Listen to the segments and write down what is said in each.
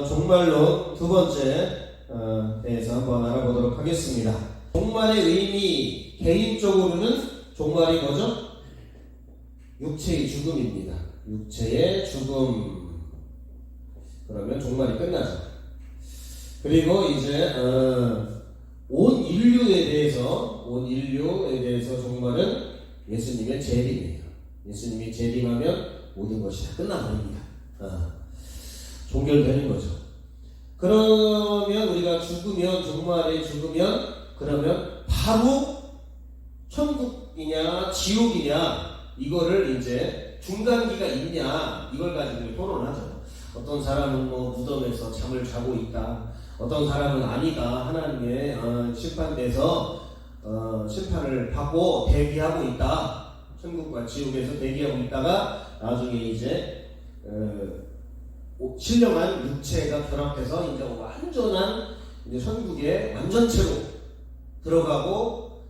종말론 두 번째 대해서 한번 알아보도록 하겠습니다. 종말의 의미, 개인적으로는 종말이 뭐죠? 육체의 죽음입니다. 육체의 죽음. 그러면 종말이 끝나죠. 그리고 이제 온 인류에 대해서 종말은 예수님의 재림이에요. 예수님이 재림하면 모든 것이 다 끝나버립니다. 종결되는 거죠. 그러면 우리가 종말에 죽으면 그러면 바로 천국이냐 지옥이냐 이거를 이제 중간기가 있냐 이걸 가지고 토론하죠. 어떤 사람은 무덤에서 잠을 자고 있다. 어떤 사람은 아니다. 하나님의 심판돼서 심판을 받고 대기하고 있다. 천국과 지옥에서 대기하고 있다가 나중에 이제 신령한 육체가 결합해서 이제 완전한 이제 천국에 완전체로 들어가고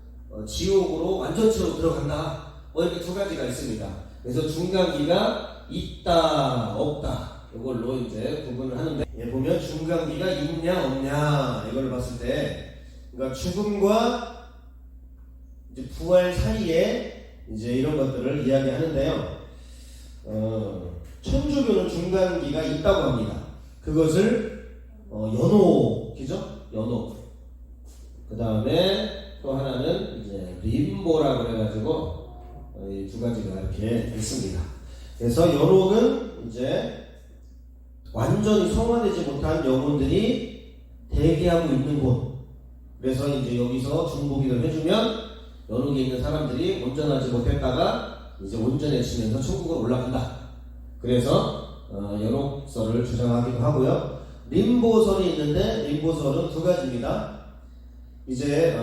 지옥으로 완전체로 들어간다. 이렇게 두 가지가 있습니다. 그래서 중간기가 있다, 없다. 이걸로 이제 구분을 하는데, 보면 중간기가 있냐, 없냐, 이걸 봤을 때, 그러니까 죽음과 이제 부활 사이에 이제 이런 것들을 이야기하는데요. 천주교는 중간기가 있다고 합니다. 그것을 연옥이죠? 연옥. 그 다음에 또 하나는 이제 림보라고 해가지고 이 두 가지가 이렇게 있습니다. 그래서 연옥은 이제 완전히 성화되지 못한 영혼들이 대기하고 있는 곳. 그래서 이제 여기서 중보기를 해주면 연옥에 있는 사람들이 온전하지 못했다가 이제 온전해지면서 천국으로 올라간다. 그래서 연옥설을 주장하기도 하고요. 림보설이 있는데 림보설은 두 가지입니다. 이제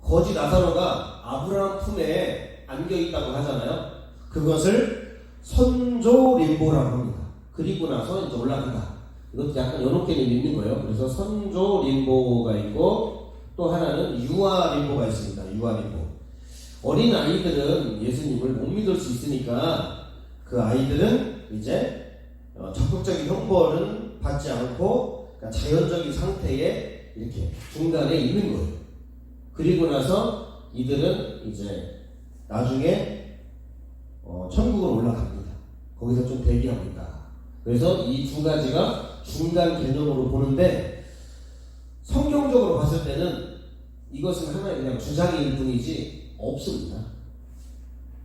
거지 나사로가 아브라함 품에 안겨 있다고 하잖아요. 그것을 선조 림보라고 합니다. 그리고 나서 이제 올라간다. 이것도 약간 연옥계를 믿는 거예요. 그래서 선조 림보가 있고 또 하나는 유아 림보가 있습니다. 유아 림보. 어린 아이들은 예수님을 못 믿을 수 있으니까 그 아이들은 이제 적극적인 형벌은 받지 않고 그러니까 자연적인 상태에 이렇게 중간에 있는 거예요. 그리고 나서 이들은 이제 나중에 천국으로 올라갑니다. 거기서 좀 대기하고 있다. 그래서 이 두 가지가 중간 개념으로 보는데 성경적으로 봤을 때는 이것은 하나의 그냥 주장일 뿐이지 없습니다.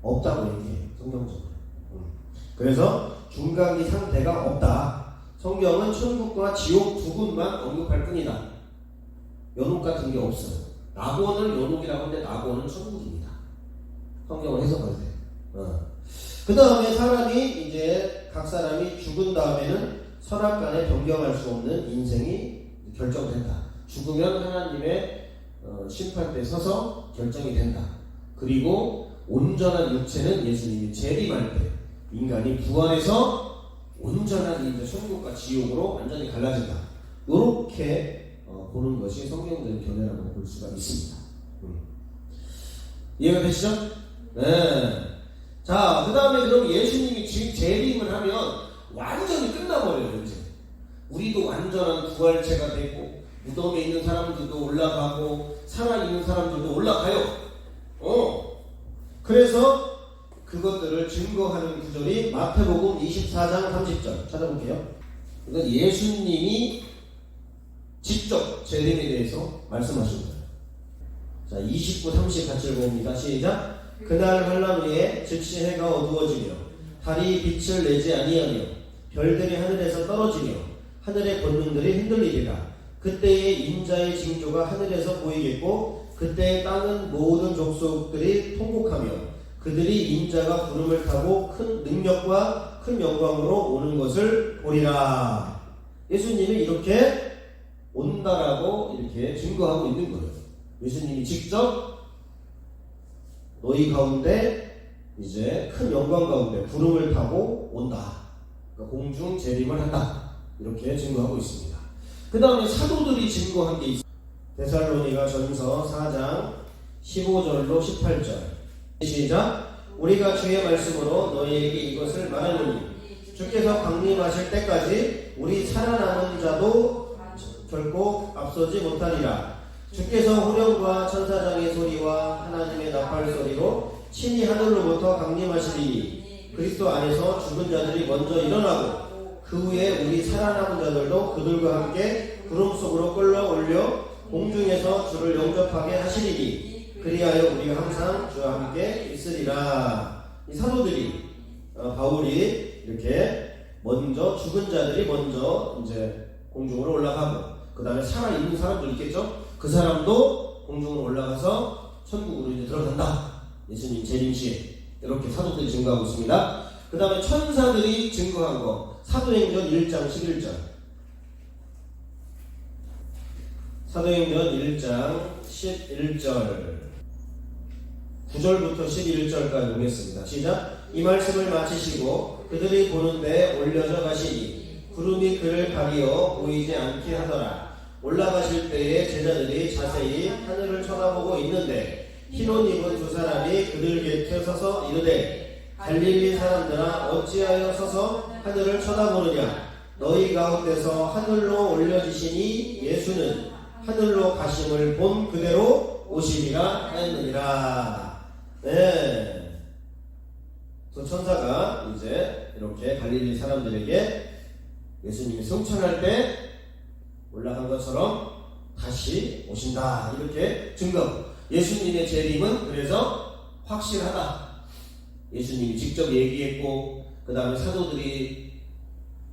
없다고 얘기해요. 성경적으로. 그래서 중간기 상태가 없다. 성경은 천국과 지옥 두 군만 언급할 뿐이다. 연옥 같은 게 없어요. 낙원을 연옥이라고 하는데 낙원은 천국입니다. 성경을 해석할 때. 그 다음에 사람이 이제 각 사람이 죽은 다음에는 선악간에 변경할 수 없는 인생이 결정된다. 죽으면 하나님의 심판대에 서서 결정이 된다. 그리고 온전한 육체는 예수님이 재림할 때 인간이 부활해서 온전한 이제 천국과 지옥으로 완전히 갈라진다. 이렇게 보는 것이 성경적인 견해라고 볼 수가 있습니다. 이해가 되시죠? 네. 자, 그 다음에 그럼 예수님이 재림을 하면 완전히 끝나버려요, 이제. 우리도 완전한 부활체가 되고, 무덤에 있는 사람들도 올라가고, 살아있는 사람들도 올라가요. 그래서 그것들을 증거하는 구절이 마태복음 24장 30절 찾아볼게요. 이건 예수님이 직접 재림에 대해서 말씀하신 거예요. 자, 29, 30 같이 읽어봅니다. 시작. 그날 환란 후에 즉시 해가 어두워지며 달이 빛을 내지 아니하며 별들이 하늘에서 떨어지며 하늘의 권능들이 흔들리리라. 그때에 인자의 징조가 하늘에서 보이겠고 그때에 땅은 모든 족속들이 통곡하며 그들이 인자가 구름을 타고 큰 능력과 큰 영광으로 오는 것을 보리라. 예수님이 이렇게 온다라고 이렇게 증거하고 있는 거예요. 예수님이 직접 너희 가운데 이제 큰 영광 가운데 구름을 타고 온다. 그러니까 공중 재림을 한다. 이렇게 증거하고 있습니다. 그 다음에 사도들이 증거한 게 있습니다. 데살로니가 전서 4장 15절로 18절 시작. 우리가 주의 말씀으로 너희에게 이것을 말하노니 주께서 강림하실 때까지 우리 살아남은 자도 결코 앞서지 못하리라. 주께서 호령과 천사장의 소리와 하나님의 나팔 소리로 친히 하늘로부터 강림하시리니 그리스도 안에서 죽은 자들이 먼저 일어나고 그 후에 우리 살아남은 자들도 그들과 함께 구름 속으로 끌어올려 공중에서 주를 영접하게 하시리니 그리하여 우리가 항상 주와 함께 있으리라. 이 사도들이 바울이 이렇게 먼저 죽은 자들이 먼저 이제 공중으로 올라가고 그 다음에 살아있는 사람도 있겠죠. 그 사람도 공중으로 올라가서 천국으로 이제 들어간다. 예수님 재림시 이렇게 사도들이 증거하고 있습니다. 그 다음에 천사들이 증거한 거 사도행전 1장 11절 사도행전 1장 11절 9절부터 11절까지 보겠습니다. 시작. 이 말씀을 마치시고 그들이 보는데 올려져 가시니 구름이 그를 가리어 보이지 않게 하더라. 올라가실 때에 제자들이 자세히 하늘을 쳐다보고 있는데 흰 옷 입은 두 사람이 그들 곁에 서서 이르되 갈릴리 사람들아 어찌하여 서서 하늘을 쳐다보느냐. 너희 가운데서 하늘로 올려지시니 예수는 하늘로 가심을 본 그대로 오시리라 하였느니라. 네. 그래서 천사가 이제 이렇게 갈릴리 사람들에게 예수님이 승천할 때 올라간 것처럼 다시 오신다. 이렇게 증거. 예수님의 재림은 그래서 확실하다. 예수님이 직접 얘기했고, 그 다음에 사도들이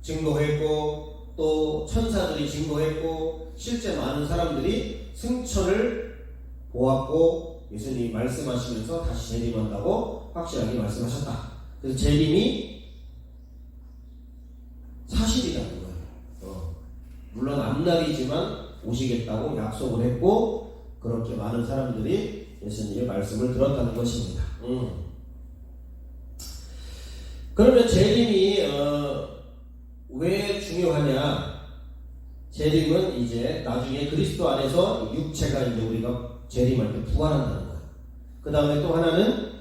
증거했고, 또 천사들이 증거했고, 실제 많은 사람들이 승천을 보았고, 예수님이 말씀하시면서 다시 재림한다고 확실하게 말씀하셨다. 그래서 재림이 사실이라는 거예요. 물론 앞날이지만 오시겠다고 약속을 했고 그렇게 많은 사람들이 예수님의 말씀을 들었다는 것입니다. 그러면 재림이 왜 중요하냐? 재림은 이제 나중에 그리스도 안에서 육체가 이제 우리가 재림할 때 부활한다는 거예요. 그 다음에 또 하나는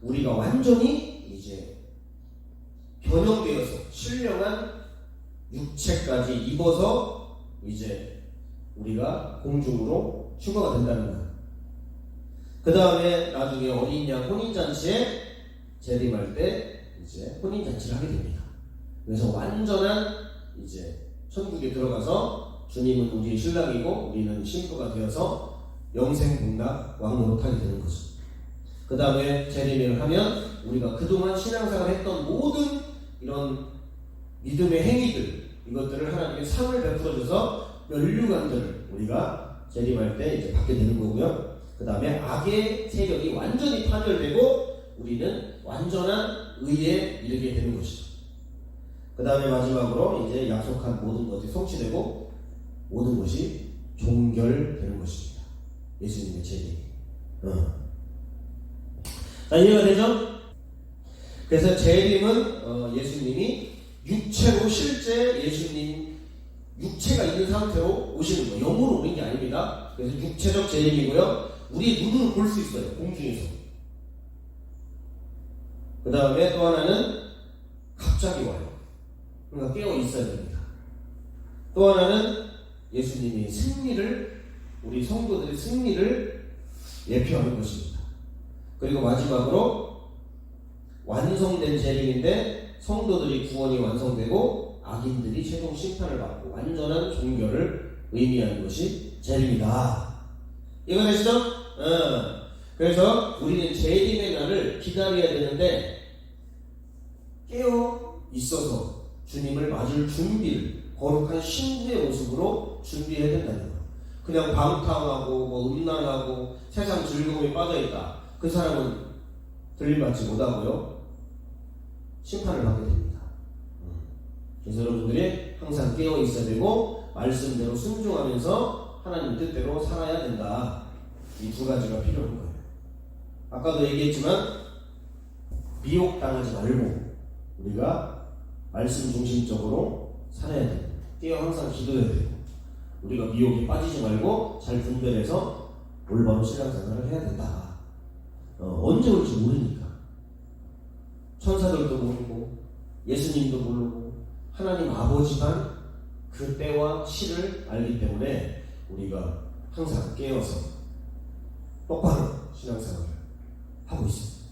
우리가 완전히 이제 변형되어서 신령한 육체까지 입어서 이제 우리가 공중으로 휴거가 된다는 거예요. 그 다음에 나중에 어린 양 혼인잔치에 재림할 때 이제 혼인잔치를 하게 됩니다. 그래서 완전한 이제 천국에 들어가서 주님은 우리의 신랑이고 우리는 신부가 되어서 영생복락 왕으로 타게 되는 거죠. 그 다음에 재림을 하면 우리가 그동안 신앙생활 했던 모든 이런 믿음의 행위들 이것들을 하나님의 상을 베풀어줘서 면류관들을 우리가 재림할 때 이제 받게 되는 거고요. 그 다음에 악의 세력이 완전히 파멸되고 우리는 완전한 의에 이르게 되는 것이죠. 그 다음에 마지막으로 이제 약속한 모든 것이 성취되고 모든 것이 종결되는 것입니다. 예수님의 재림. 자, 이해가 되죠? 그래서 재림은 예수님이 육체로 실제 예수님 육체가 있는 상태로 오시는 거예요. 영으로 오는 게 아닙니다. 그래서 육체적 재림이고요. 우리 눈으로 볼 수 있어요. 공중에서. 그 다음에 또 하나는 갑자기 와요. 그러니까 깨어 있어야 됩니다. 또 하나는 예수님이 승리를 우리 성도들의 승리를 예표하는 것입니다. 그리고 마지막으로 완성된 재림인데 성도들이 구원이 완성되고 악인들이 최종 심판을 받고 완전한 종결을 의미하는 것이 재림이다. 이거 되시죠? 그래서 우리는 재림의 날을 기다려야 되는데 깨어 있어서 주님을 맞을 준비를 거룩한 신부의 모습으로 준비해야 된다는 거예요. 그냥 방탕하고 음란하고 세상 즐거움에 빠져있다. 그 사람은 들림받지 못하고요. 심판을 받게 됩니다. 그래서 여러분들이 항상 깨어 있어야 되고 말씀대로 순종하면서 하나님 뜻대로 살아야 된다. 이 두 가지가 필요한 거예요. 아까도 얘기했지만 미혹당하지 말고 우리가 말씀 중심적으로 살아야 돼요. 깨어 항상 기도해야 돼요. 우리가 미혹에 빠지지 말고 잘 분별해서 올바른 신앙생활을 해야 된다. 언제 올지 모르니까. 천사들도 모르고 예수님도 모르고 하나님 아버지만 그 때와 시를 알기 때문에 우리가 항상 깨어서 똑바로 신앙생활을 하고 있습니다.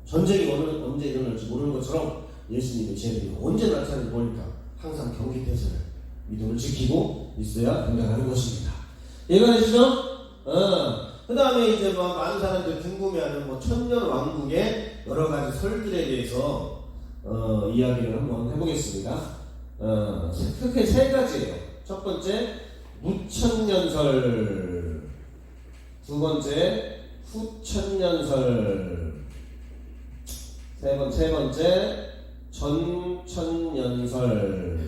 전쟁이 언제 일어날지 모르는 것처럼 예수님의 재림이 언제 나타날지 모르니까 항상 경계태세를 믿음을 지키고 있어야 된다는 것입니다. 이해가 되시죠? 그 다음에 이제 많은 사람들이 궁금해하는 천년 왕국의 여러 가지 설들에 대해서 이야기를 한번 해보겠습니다. 크게 세 가지예요. 첫 번째, 무천년설. 두 번째, 후천년설. 세 번째, 전천년설.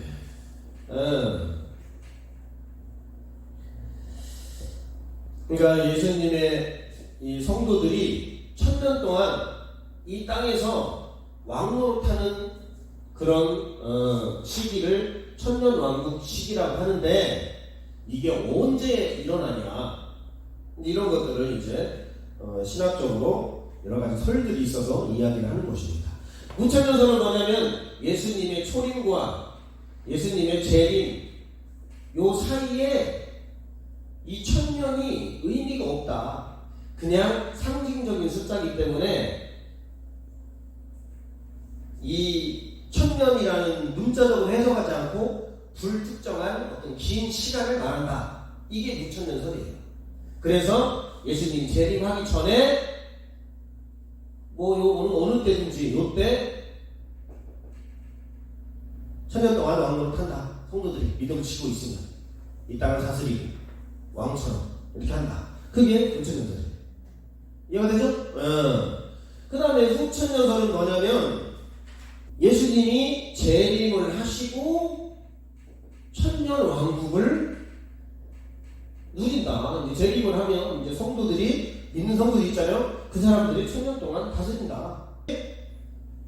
그러니까 예수님의 이 성도들이 1000년 동안 이 땅에서 왕노릇하는 그런 시기를 천년왕국 시기라고 하는데, 이게 언제 일어나냐, 이런 것들을 이제 신학적으로 여러 가지 설들이 있어서 이야기를 하는 것입니다. 무천년설은 뭐냐면 예수님의 초림과 예수님의 재림 요 사이에 이 1000년이 의미가 없다. 그냥 상징적인 숫자이기 때문에 이 1000년이라는 문자적으로 해석하지 않고 불특정한 어떤 긴 시간을 말한다. 이게 무천년설이에요. 그래서 예수님 재림하기 전에 어느 때든지 요때 1000년 동안 왕노릇한다. 성도들이 믿음을 지고 있으면 이 땅을 다스리고 왕처럼 이렇게 한다. 그게 무천년설이에요. 이해가 되죠? 그 다음에 후천년설은 뭐냐면 예수님이 재림을 하시고 천년 왕국을 누린다. 이제 재림을 하면 이제 성도들이, 믿는 성도들 있잖아요. 그 사람들이 천년 동안 다스린다.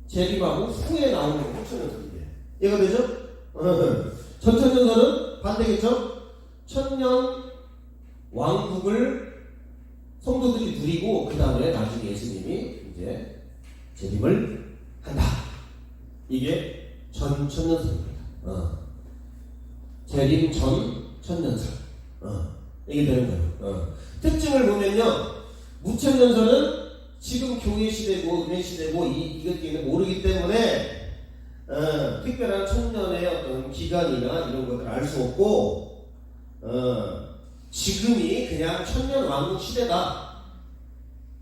재림하고 후에 나오는 게 후천년설이에요. 이해가 되죠? 전천년설은 반대겠죠? 천년 왕국을 성도들이 누리고 그 다음에 나중에 예수님이 이제 재림을 한다. 이게 전천년설입니다. 재림 전 천년설. 이게 되는 거예요. 특징을 보면요, 무천년설은 지금 교회 시대고 은혜 시대고 이것들은 모르기 때문에 특별한 천년의 어떤 기간이나 이런 것들을 알 수 없고, 지금이 그냥 천년 왕국 시대다.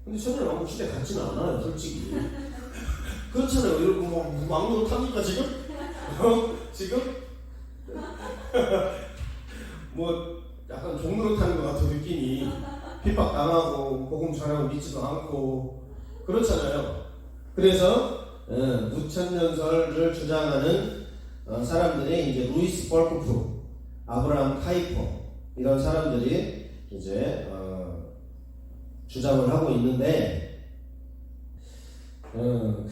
근데 천년 왕국 시대 같지는 않아요, 솔직히. 그렇잖아요. 이런 왕노릇 합니까 지금? 지금? 약간 종노릇하는 것 같은 느낌이, 핍박당하고 복음 전하고 믿지도 않고 그렇잖아요. 그래서 무천년설을 주장하는 사람들이 이제 루이스 벌크프, 아브라함 카이퍼 이런 사람들이 이제 주장을 하고 있는데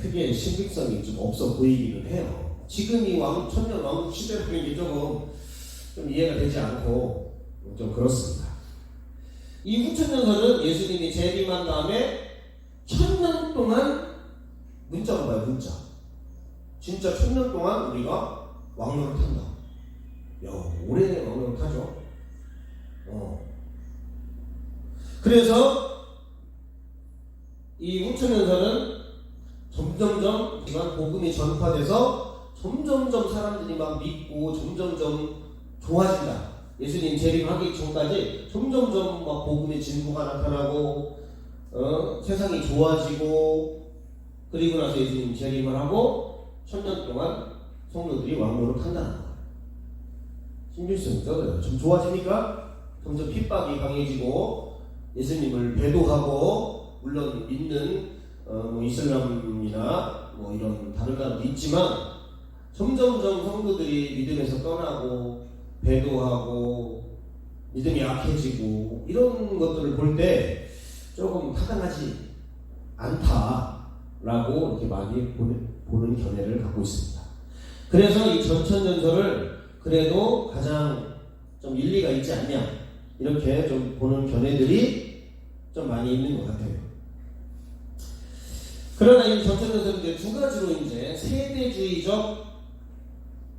크게 신빙성이 좀 없어 보이기는 해요. 지금 이 천년 왕국 시대라는 게 조금 좀 이해가 되지 않고 좀 그렇습니다. 이 후천년설은 예수님이 재림한 다음에 1000년 동안 문자가 뭐야? 문자. 진짜 1000년 동안 우리가 왕노릇한다. 오래 왕노릇하죠. 그래서 이 후천년설은 점점점 복음이 전파돼서 점점점 사람들이 막 믿고 점점점 좋아진다. 예수님 재림하기 전까지 점점점 막 복음의 진보가 나타나고 세상이 좋아지고, 그리고 나서 예수님 재림을 하고 1000년 동안 성도들이 왕노릇한다는 거예요. 신빙성이 떨어져요. 좀 좋아지니까 점점 핍박이 강해지고 예수님을 배도하고, 물론 믿는 이슬람이나 이런 다른 나라도 있지만 점점점 성도들이 믿음에서 떠나고 배도하고 믿음이 약해지고 이런 것들을 볼 때 조금 타당하지 않다라고 이렇게 많이 보는 견해를 갖고 있습니다. 그래서 이 전천년설을 그래도 가장 좀 일리가 있지 않냐, 이렇게 좀 보는 견해들이 좀 많이 있는 것 같아요. 그러나 이 전천전설은 이제 두 가지로 이제 세대주의적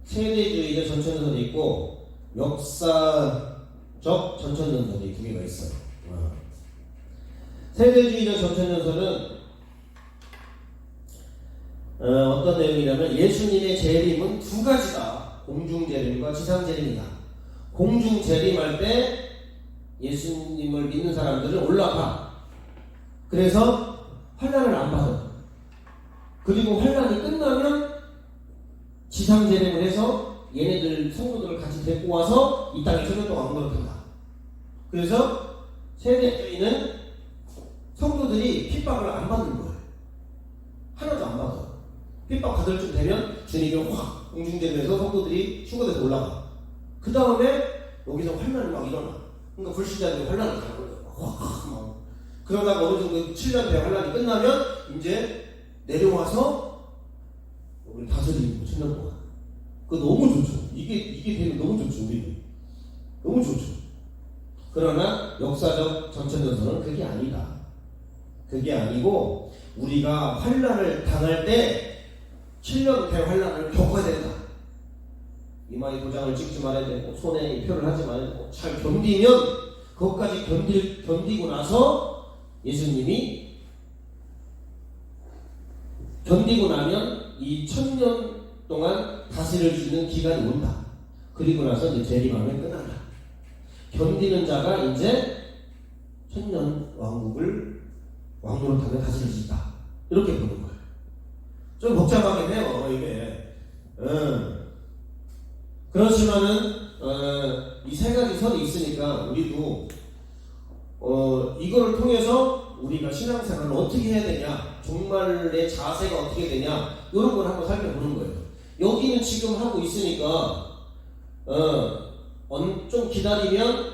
전천전설이 있고 역사적 전천전설이 두 개가 있어요. 세대주의적 전천전설은 어떤 내용이냐면 예수님의 재림은 두 가지다. 공중재림과 지상재림이다. 공중재림할 때 예수님을 믿는 사람들은 올라가. 그래서 환난을 안 받아. 그리고 환난이 끝나면 지상재림을 해서 얘네들 성도들을 같이 데리고 와서 이 땅에 1000년 동안 왕노릇 한다. 그래서 세대주의는 성도들이 핍박을 안 받는 거예요. 하나도 안 받아. 핍박 받을 쯤 되면 주님이 확 공중재림해서 성도들이 휴거돼서 올라가. 그 다음에 여기서 환난이 막 일어나. 그러니까 불신자들이 환난을 가는 거예요. 확 막. 그러다가 어느 정도 7년 대 환난이 끝나면 이제 내려와서 우리 다스리고 1000년 동안. 그거 너무 좋죠. 이게 되면 너무 좋죠. 우리는 너무 좋죠. 그러나 역사적 전천전설은 그게 아니다. 그게 아니고 우리가 환난을 당할 때 7년 대 환난을 겪어야 된다. 이마에 도장을 찍지 말아야 되고 손에 표를 하지 말아야 되고 잘 견디면 그것까지 견디고 나서 예수님이 견디고 나면 이 1000년 동안 다스릴 수 있는 기간이 온다. 그리고 나서 이제 재림하면 끝난다. 견디는 자가 이제 1000년 왕국을 왕노릇하며 다스릴 수 있다. 이렇게 보는 거예요. 좀 복잡하긴 해요, 이게. 그렇지만은 이 세 가지 선이 있으니까 우리도 이거를 통해서 우리가 신앙생활을 어떻게 해야 되냐, 종말의 자세가 어떻게 되냐, 이런 걸 한번 살펴보는 거예요. 여기는 지금 하고 있으니까 좀 기다리면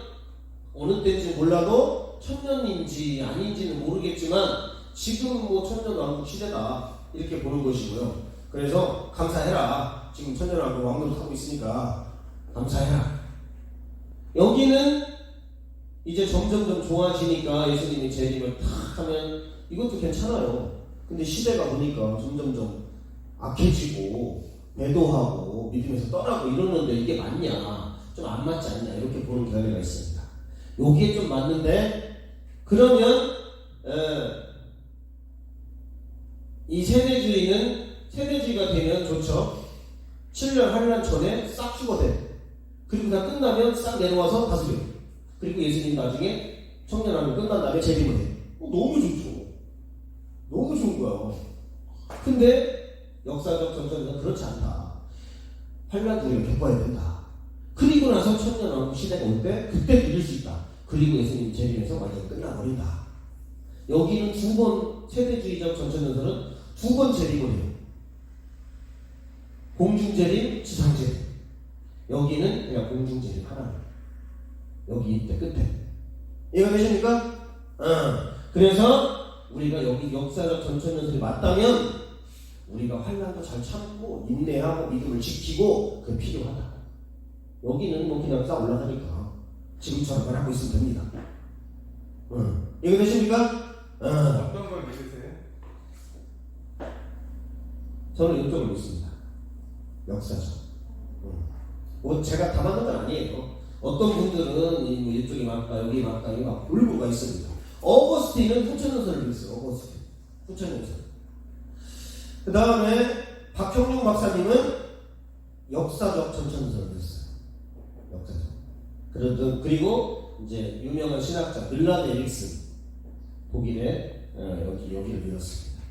어느 때인지 몰라도 1000년인지 아닌지는 모르겠지만 지금 뭐 1000년 왕국 시대다 이렇게 보는 것이고요. 그래서 감사해라. 지금 1000년 왕국 왕노릇 하고 있으니까 감사해라. 여기는 이제 점점점 좋아지니까 예수님이 재림을 탁 하면 이것도 괜찮아요. 근데 시대가 보니까 점점점 악해지고 배도하고 믿음에서 떠나고 이러는데 이게 맞냐, 좀 안 맞지 않냐, 이렇게 보는 견해가 있습니다. 여기에 좀 맞는데, 그러면 이 세대주의가 되면 좋죠. 7년 환난 전에 싹 휴거돼. 그리고 다 끝나면 싹 내려와서 다스려. 그리고 예수님 나중에 청년하면 끝난 다음에 재림을 해. 너무 좋죠. 너무 좋은 거야. 근데 역사적 전선은 그렇지 않다. 환난 우리가 겪어야 된다. 그리고 나서 천년왕국 시대가 올 때 그때 누릴 수 있다. 그리고 예수님 재림에서 완전히 끝나버린다. 여기는 두 번, 세대주의적 전천전설은 두 번 재림을 해요. 공중재림, 지상재림. 여기는 그냥 공중재림 하나. 여기 이때 끝에. 이해가 되십니까? 그래서 우리가 여기 역사적 전천전설이 맞다면 우리가 환난도 잘 참고 인내하고 믿음을 지키고 그게 필요하다. 여기는 뭐 그냥 싹 올라가니까 지금처럼 하고 있으면 됩니다. 이거 되십니까? 어떤 걸 믿으세요? 저는 이쪽을 믿습니다. 역사적. 뭐 제가 다 맞는 건 아니에요. 어떤 분들은 이쪽이 맞다, 여기 맞다, 이거 맞다, 울고가 있습니다. 어거스틴은 후천전설을 믿었어요. 어거스틴. 후천전설. 그 다음에 박형룡 박사님은 역사적 전천전설을 믿었어요. 역사적. 그리고 이제 유명한 신학자 밀라드 에릭슨, 독일의 여기를 믿었습니다.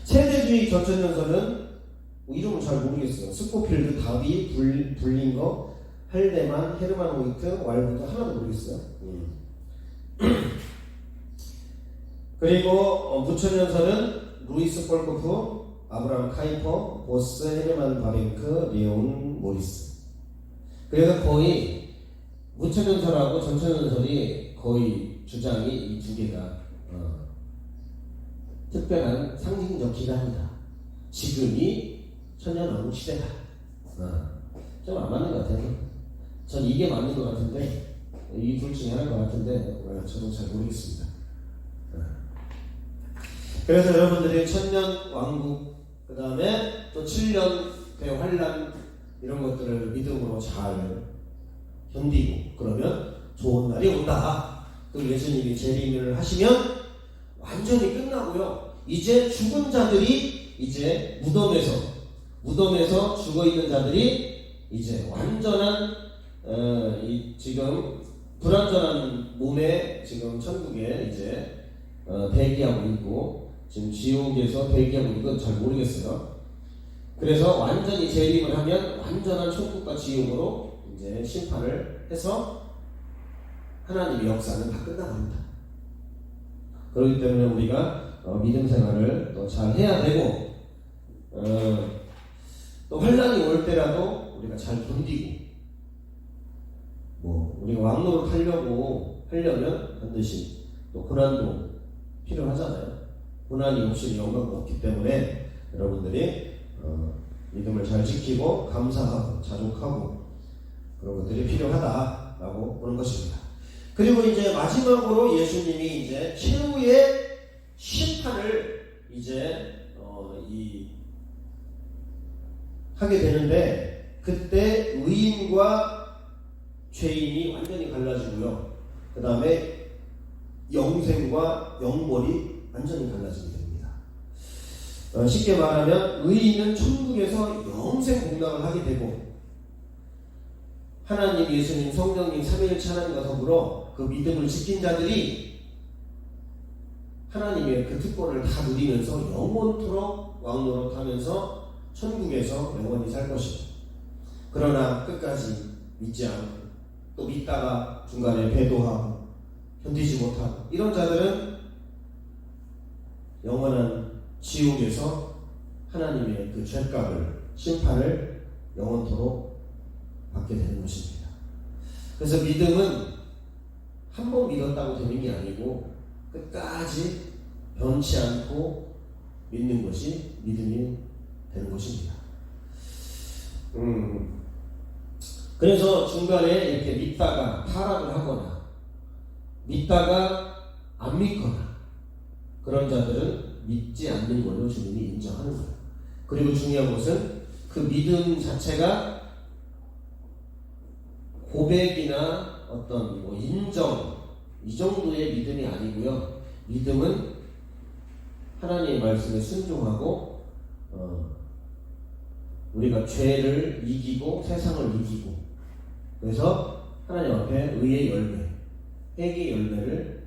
세대주의 전천전설은 이름은 잘 모르겠어요. 스코필드, 다비, 불링거, 할데만, 헤르만 호이트, 왈부트 하나도 모르겠어요. 그리고 무천연설은 루이스 폴코프, 아브라함 카이퍼, 보스, 헤르만 바링크, 리온 모리스. 그래서 거의 무천연설하고 전천연설이 거의 주장이 이 두 개가 특별한 상징적 기간이다. 지금이 천년왕국 시대다. 좀 안 맞는 것 같아요. 전 이게 맞는 것 같은데, 이 둘 중에 하나인 것 같은데 저도 잘 모르겠습니다. 그래서 여러분들이 천년 왕국, 그 다음에 또 7년 대환란 이런 것들을 믿음으로 잘 견디고 그러면 좋은 날이 온다. 그 예수님이 재림을 하시면 완전히 끝나고요. 이제 죽은 자들이 이제 무덤에서 죽어 있는 자들이 이제 완전한 지금 불완전한 몸에 지금 천국에 이제 대기하고 있고 지금 지옥에서 대기하고 있는 건 잘 모르겠어요. 그래서 완전히 재림을 하면 완전한 천국과 지옥으로 이제 심판을 해서 하나님의 역사는 다 끝나갑니다. 그렇기 때문에 우리가 믿음 생활을 또 잘 해야 되고 또 환란이 올 때라도 우리가 잘 견디고 우리가 왕노를 하려면 반드시 또 고난도 필요하잖아요. 고난이 없이 영광도 없기 때문에 여러분들이 믿음을 잘 지키고 감사하고 자족하고 그런 것들이 필요하다라고 보는 것입니다. 그리고 이제 마지막으로 예수님이 이제 최후의 심판을 이제 하게 되는데 그때 의인과 죄인이 완전히 갈라지고요. 그 다음에 영생과 영벌이 완전히 갈라지게 됩니다. 쉽게 말하면 의인은 천국에서 영생 공락을 하게 되고 하나님, 예수님, 성령님, 삼위일체 하나님과 더불어 그 믿음을 지킨 자들이 하나님의 그 특권을 다 누리면서 영원토록 왕노릇하면서 천국에서 영원히 살 것이죠. 그러나 끝까지 믿지 않고 또 믿다가 중간에 배도하고 견디지 못하고 이런 자들은 영원한 지옥에서 하나님의 그 죄값을 심판을 영원토록 받게 되는 것입니다. 그래서 믿음은 한 번 믿었다고 되는 게 아니고 끝까지 변치 않고 믿는 것이 믿음이 되는 것입니다. 그래서 중간에 이렇게 믿다가 타락을 하거나 믿다가 안 믿거나 그런 자들은 믿지 않는 걸로 주님이 인정하는 거예요. 그리고 중요한 것은 그 믿음 자체가 고백이나 어떤 인정 이 정도의 믿음이 아니고요. 믿음은 하나님의 말씀에 순종하고 우리가 죄를 이기고 세상을 이기고 그래서 하나님 앞에 의의 열매, 회개의 열매를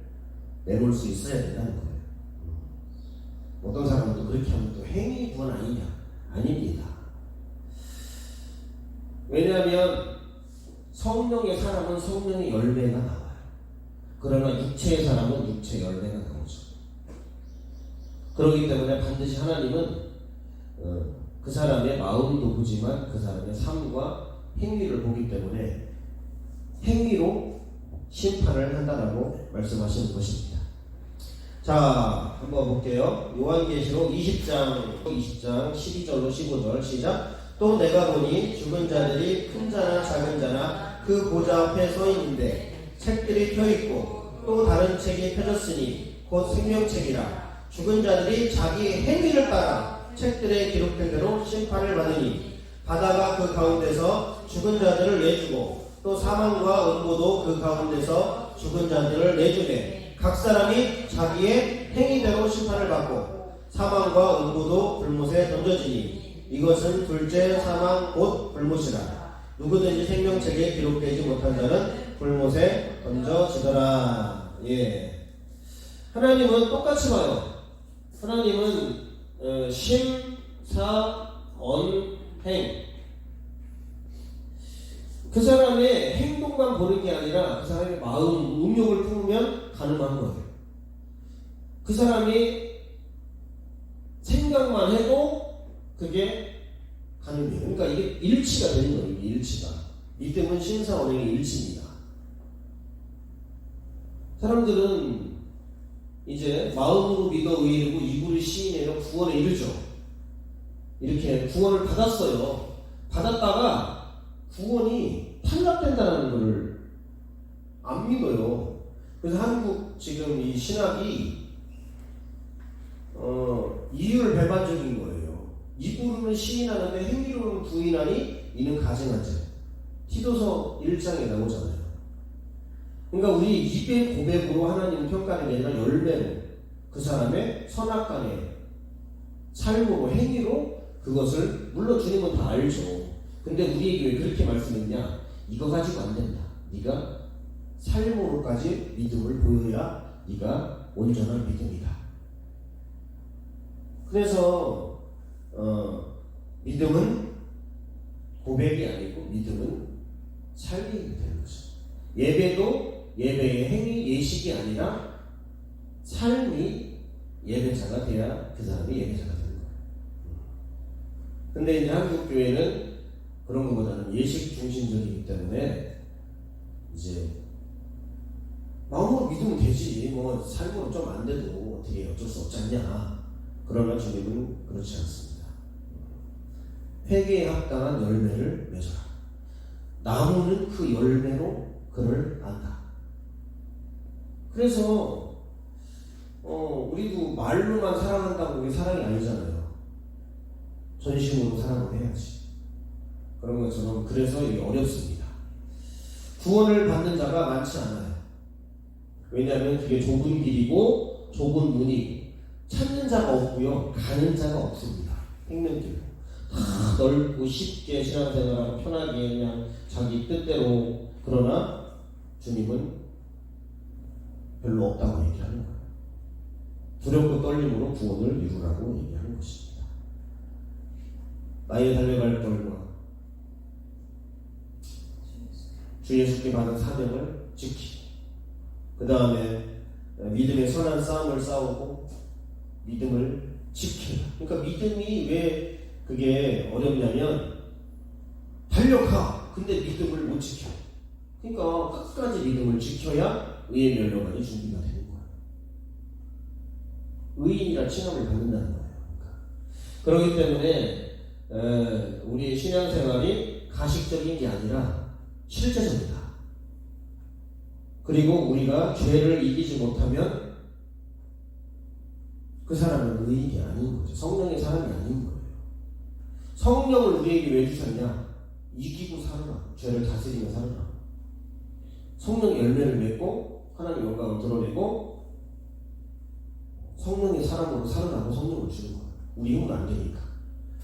내놓을 수 있어야 된다는 거예요. 어떤 사람은 또 그렇게 하면 또 행위 구원 아니냐? 아닙니다. 왜냐하면 성령의 사람은 성령의 열매가 나와요. 그러나 육체의 사람은 육체의 열매가 나오죠. 그렇기 때문에 반드시 하나님은 그 사람의 마음도 보지만 그 사람의 삶과 행위를 보기 때문에 행위로 심판을 한다라고 말씀하시는 것입니다. 자, 한번 볼게요. 요한계시록 20장 12절로 15절 시작. 또 내가 보니 죽은 자들이 큰 자나 작은 자나 그 보좌 앞에 서 있는데 책들이 펴 있고 또 다른 책이 펴졌으니 곧 생명책이라. 죽은 자들이 자기 행위를 따라 책들에 기록된 대로 심판을 받으니 바다가 그 가운데서 죽은 자들을 내주고 또 사망과 음부도 그 가운데서 죽은 자들을 내주네. 각 사람이 자기의 행위대로 심판을 받고 사망과 음부도 불못에 던져지니 이것은 둘째 사망 곧 불못이라. 누구든지 생명책에 기록되지 못한 자는 불못에 던져지더라. 예. 하나님은 똑같이 봐요. 하나님은 심사언행 그 사람의 행동만 보는 게 아니라 그 사람의 마음, 음욕을 품으면 가능한 거예요. 그 사람이 생각만 해도 그게 가능해요. 그러니까 이게 일치가 되는 거예요. 이게 일치가. 믿음은 심사언행의 일치입니다. 사람들은 이제 마음으로 믿어 의이르고 입으로 시인해서 구원에 이르죠. 이렇게 구원을 받았어요. 받았다가 구원이 탈락된다는 것을 안 믿어요. 그래서 한국 지금 이 신학이 이유를 배반적인 거예요. 입으로는 시인하는데 행위로는 부인하니 이는 가증하지. 티도서 1장에 나오잖아요. 그러니까 우리 입의 고백으로 하나님 평가하는 게 아니라 열매로 그 사람의 선악간의 삶으로 행위로 그것을 물론 주님은 다 알죠. 근데 우리에게 왜 그렇게 말씀했냐? 이거 가지고 안 된다. 네가 삶으로까지 믿음을 보여야 네가 온전한 믿음이다. 그래서 믿음은 고백이 아니고 믿음은 삶이 되는 거죠. 예배도 예배의 행위 예식이 아니라 삶이 예배자가 돼야 그 사람이 예배자가 되는 거예요. 근데 이제 한국 교회는 그런 것보다는 예식 중심적이기 때문에 이제 마음으로 믿으면 되지 뭐 삶으로 좀 안 돼도 어떻게 어쩔 수 없지 않냐. 그러나 주님은 그렇지 않습니다. 회개에 합당한 열매를 맺어라. 나무는 그 열매로 그를 안다. 그래서 우리도 말로만 사랑한다고 그게 사랑이 아니잖아요. 전심으로 사랑을 해야지. 그런 것처럼 그래서 이게 어렵습니다. 구원을 받는 자가 많지 않아요. 왜냐하면 그게 좁은 길이고 좁은 문이고 찾는 자가 없고요. 가는 자가 없습니다. 생명길로 다 넓고 쉽게 신앙생활하고 편하게 그냥 자기 뜻대로. 그러나 주님은 별로 없다고 얘기하는 거예요. 두렵고 떨림으로 구원을 이루라고 얘기하는 것입니다. 나의 달려갈 걸과 주 예수께 받은 사명을 지키고 그 다음에 믿음의 선한 싸움을 싸우고 믿음을 지켜라. 그러니까 믿음이 왜 그게 어렵냐면 달려가. 근데 믿음을 못 지켜. 그러니까 끝까지 믿음을 지켜야 의의 멸류관이 준비가 되는 거예요. 의인이라 칭함을 받는다는 거예요. 그렇기 때문에 우리의 신앙생활이 가식적인 게 아니라 실제적이다. 그리고 우리가 죄를 이기지 못하면 그 사람은 의인이 아닌 거죠. 성령의 사람이 아닌 거예요. 성령을 우리에게 왜 주셨냐? 이기고 살으라. 죄를 다스리며 살으라. 성령의 열매를 맺고 하나님의 영광을 드러내고 성령의 사람으로 살으라고 성령을 주는 거예요. 우리 힘은 안 되니까.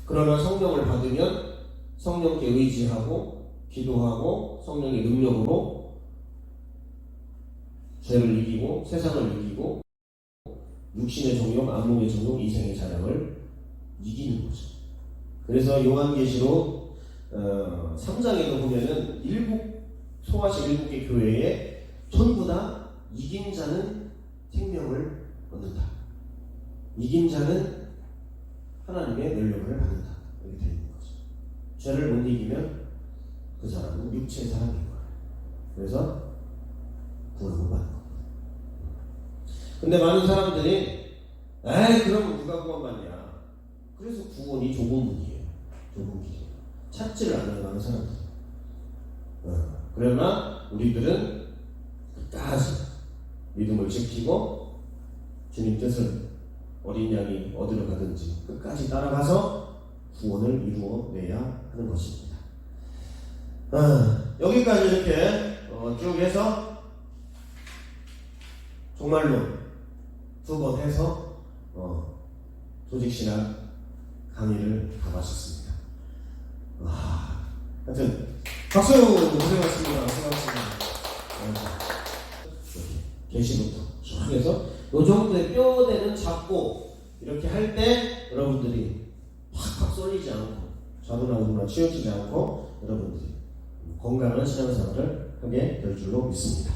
그러나 성령을 받으면 성령께 의지하고 기도하고 성령의 능력으로 죄를 이기고 세상을 이기고 육신의 종용, 안목의 종용, 이생의 자랑을 이기는 거죠. 그래서 요한계시록 3장에도 보면은 소아시 7개 교회에 전부 다 이긴 자는 생명을 얻는다. 이긴 자는 하나님의 멸류관을 받는다. 이렇게 되어 있는 거죠. 죄를 못 이기면 그 사람은 육체의 사람인 거예요. 그래서 구원을 못 받는 겁니다. 근데 많은 사람들이 그럼 누가 구원받냐? 그래서 구원이 좁은 문이에요. 좁은 길이에요. 찾지를 않아요. 많은 사람들이. 그러나 우리들은 끝까지 믿음을 지키고 주님 뜻을 어린 양이 어디로 가든지 끝까지 따라가서 구원을 이루어내야 하는 것입니다. 여기까지 이렇게 쭉 해서 정말로 2번 해서 조직신학 강의를 다 마쳤습니다. 하여튼 박수! 고생하셨습니다. 개시부터 쭉 해서 요 정도의 뼈대는 잡고 이렇게 할 때 여러분들이 팍팍 쏠리지 않고 좌도나 우도나 치우치지 않고 여러분들이 건강한 신앙생활을 하게 될 줄로 믿습니다.